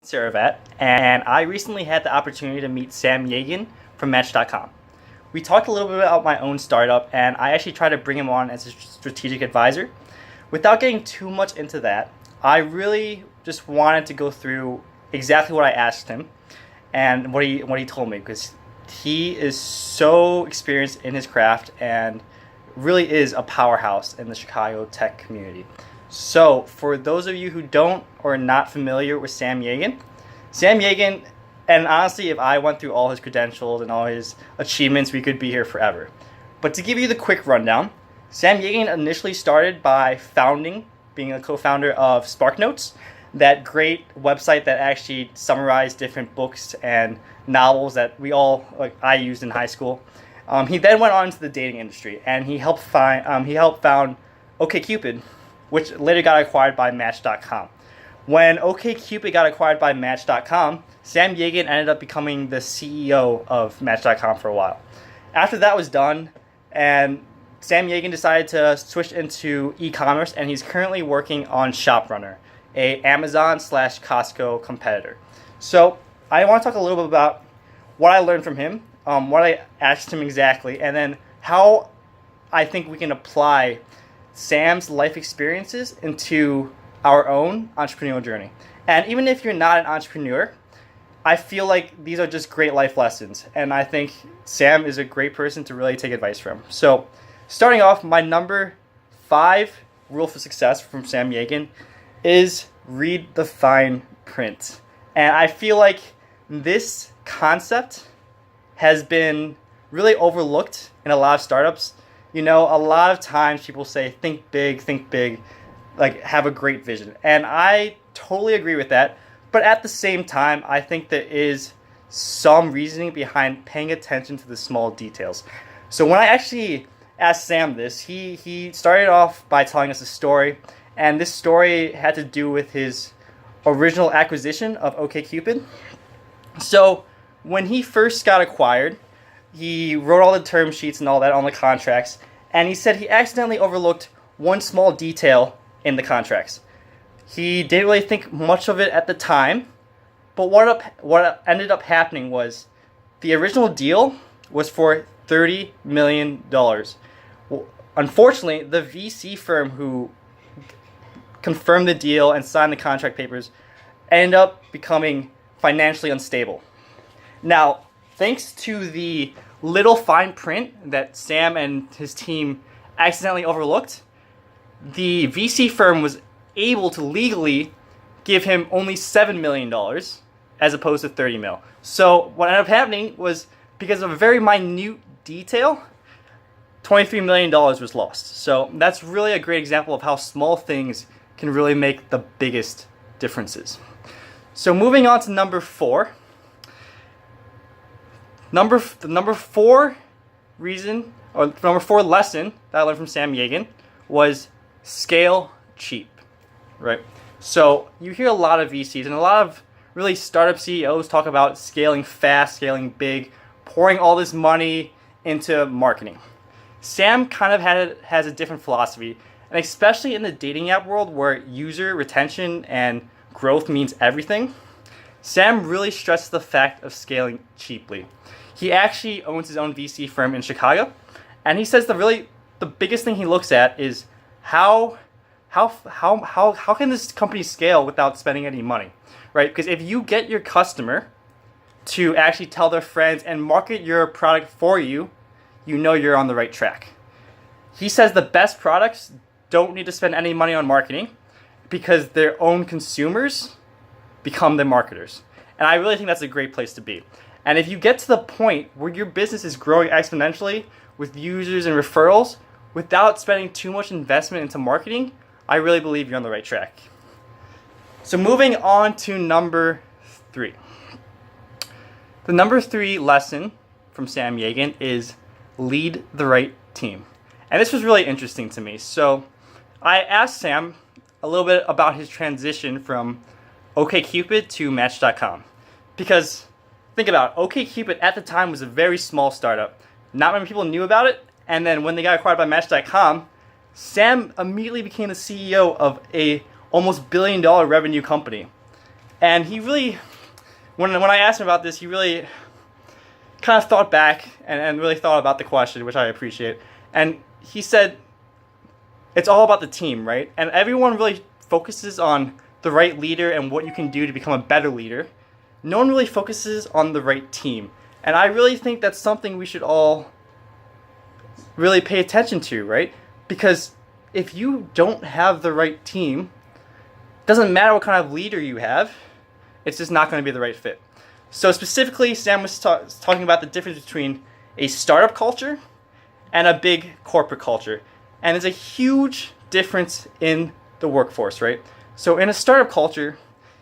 Sirivat, and I recently had the opportunity to meet Sam Yagan from Match.com. We talked a little bit about my own startup, and I actually tried to bring him on as a strategic advisor. Without getting too much into that, I really just wanted to go through exactly what I asked him and what he told me, because he is so experienced in his craft and really is a powerhouse in the Chicago tech community. So, for those of you who don't or are not familiar with Sam Yagan, and honestly, if I went through all his credentials and all his achievements, we could be here forever. But to give you the quick rundown, Sam Yagan initially started by being a co-founder of SparkNotes, that great website that actually summarized different books and novels that I used in high school. He then went on to the dating industry, and he helped found OkCupid, which later got acquired by Match.com. When OkCupid got acquired by Match.com, Sam Yagan ended up becoming the CEO of Match.com for a while. After that was done, and Sam Yagan decided to switch into e-commerce, and he's currently working on ShopRunner, a Amazon/Costco competitor. So I want to talk a little bit about what I learned from him, what I asked him exactly, and then how I think we can apply Sam's life experiences into our own entrepreneurial journey. And even if you're not an entrepreneur, I feel like these are just great life lessons, and I think Sam is a great person to really take advice from. So, starting off, my number 5 rule for success from Sam Yagan is read the fine print. And I feel like this concept has been really overlooked in a lot of startups. You know, a lot of times people say, think big, like have a great vision. And I totally agree with that. But at the same time, I think there is some reasoning behind paying attention to the small details. So when I actually asked Sam this, he started off by telling us a story. And this story had to do with his original acquisition of OkCupid. So when he first got acquired, he wrote all the term sheets and all that on the contracts, and he said he accidentally overlooked one small detail in the contracts. He didn't really think much of it at the time, but what ended up happening was the original deal was for $30 million. Well, unfortunately, the VC firm who confirmed the deal and signed the contract papers ended up becoming financially unstable. Now, thanks to the little fine print that Sam and his team accidentally overlooked, the VC firm was able to legally give him only $7 million as opposed to $30 million. So what ended up happening was, because of a very minute detail, $23 million was lost. So that's really a great example of how small things can really make the biggest differences. So moving on to number 4. The number 4 reason, or number 4 lesson that I learned from Sam Yagan was scale cheap, right? So you hear a lot of VCs and a lot of really startup CEOs talk about scaling fast, scaling big, pouring all this money into marketing. Sam kind of has a different philosophy, and especially in the dating app world where user retention and growth means everything, Sam really stressed the fact of scaling cheaply. He actually owns his own VC firm in Chicago, and he says the biggest thing he looks at is how can this company scale without spending any money, right? Because if you get your customer to actually tell their friends and market your product for you, you know you're on the right track. He says the best products don't need to spend any money on marketing because their own consumers become the marketers. And I really think that's a great place to be. And if you get to the point where your business is growing exponentially with users and referrals without spending too much investment into marketing, I really believe you're on the right track. So moving on to number 3. The number 3 lesson from Sam Yagan is lead the right team. And this was really interesting to me. So I asked Sam a little bit about his transition from OkCupid to Match.com. Because think about it, OkCupid at the time was a very small startup. Not many people knew about it. And then when they got acquired by Match.com, Sam immediately became the CEO of a almost $1 billion revenue company. And he really, when I asked him about this, he really kind of thought back and really thought about the question, which I appreciate. And he said, it's all about the team, right? And everyone really focuses on the right leader and what you can do to become a better leader. No one really focuses on the right team. And I really think that's something we should all really pay attention to, right? Because if you don't have the right team, doesn't matter what kind of leader you have, it's just not going to be the right fit. So specifically, Sam was talking about the difference between a startup culture and a big corporate culture. And there's a huge difference in the workforce, right? So in a startup culture,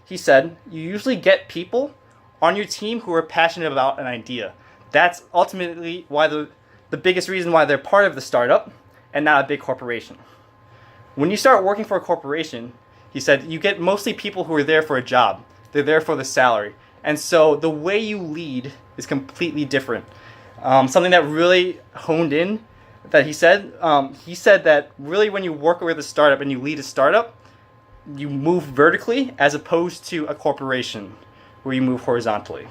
he said, you usually get people on your team who are passionate about an idea. That's ultimately why the biggest reason why they're part of the startup and not a big corporation. When you start working for a corporation, he said, you get mostly people who are there for a job. They're there for the salary. And so the way you lead is completely different. Something that really honed in that he said that really when you work with a startup and you lead a startup, you move vertically as opposed to a corporation where you move horizontally.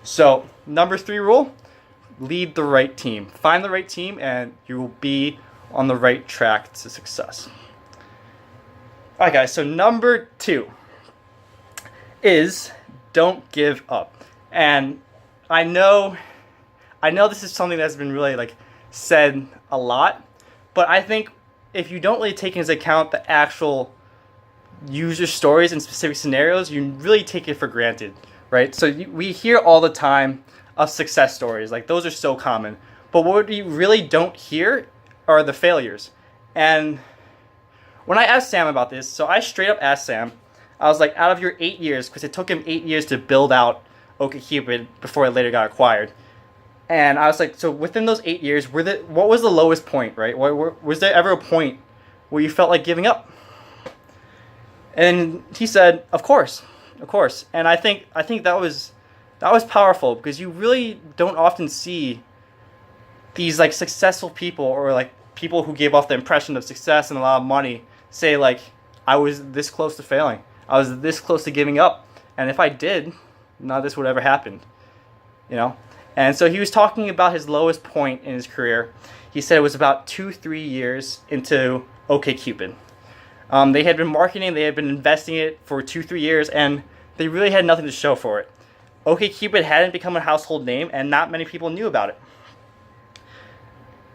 So number 3 rule, lead the right team. Find the right team and you will be on the right track to success. All right, guys, so number 2 is don't give up. And I know this is something that's been really said a lot, but I think if you don't really take into account the actual user stories and specific scenarios, you really take it for granted, right? So we hear all the time of success stories, those are so common, but what you really don't hear are the failures. And when I asked Sam about this, so I straight up asked Sam, I was like, out of your 8 years, because it took him 8 years to build out OkCupid before it later got acquired. And I was like, so within those 8 years, what was the lowest point, right? Was there ever a point where you felt like giving up? And he said, of course. And I think that was powerful, because you really don't often see these successful people or people who gave off the impression of success and a lot of money say I was this close to failing. I was this close to giving up. And if I did, none of this would ever happen. And so he was talking about his lowest point in his career. He said it was about 2-3 years into OkCupid. They had been marketing, they had been investing it for 2-3 years, and they really had nothing to show for it. OkCupid hadn't become a household name, and not many people knew about it.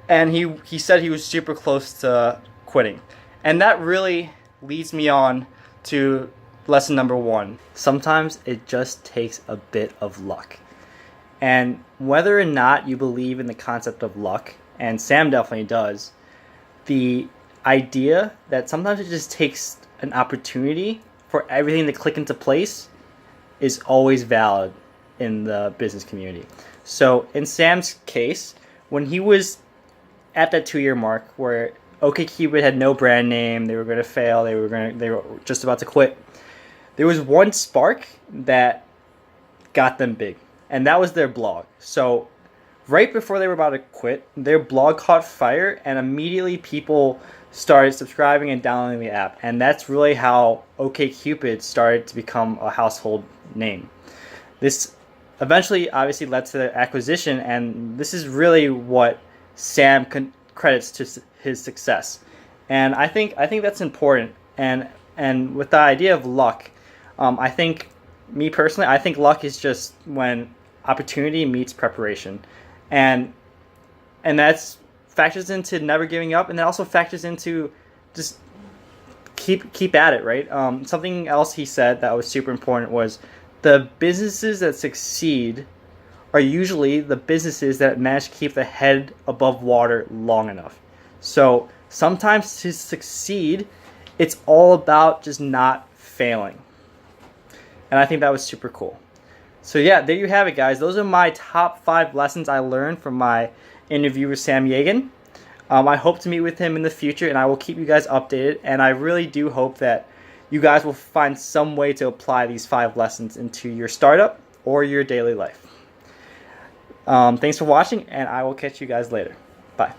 And he said he was super close to quitting. And that really leads me on to lesson number 1. Sometimes it just takes a bit of luck. And whether or not you believe in the concept of luck, and Sam definitely does, the idea that sometimes it just takes an opportunity for everything to click into place is always valid in the business community. So in Sam's case, when he was at that 2-year mark where OkCupid had no brand name, they were going to fail, they were just about to quit, there was one spark that got them big, and that was their blog. So right before they were about to quit, their blog caught fire, and immediately people started subscribing and downloading the app. And that's really how OkCupid started to become a household name. This eventually obviously led to the acquisition, and this is really what Sam credits to his success. And I think that's important. And with the idea of luck, I think, me personally, I think luck is just when opportunity meets preparation. And that's factors into never giving up, and that also factors into just keep at it, right? Something else he said that was super important was the businesses that succeed are usually the businesses that manage to keep the head above water long enough. So sometimes to succeed, it's all about just not failing. And I think that was super cool. So yeah, there you have it, guys. Those are my top 5 lessons I learned from my interview with Sam Yagan. I hope to meet with him in the future, and I will keep you guys updated. And I really do hope that you guys will find some way to apply these 5 lessons into your startup or your daily life. Thanks for watching, and I will catch you guys later. Bye.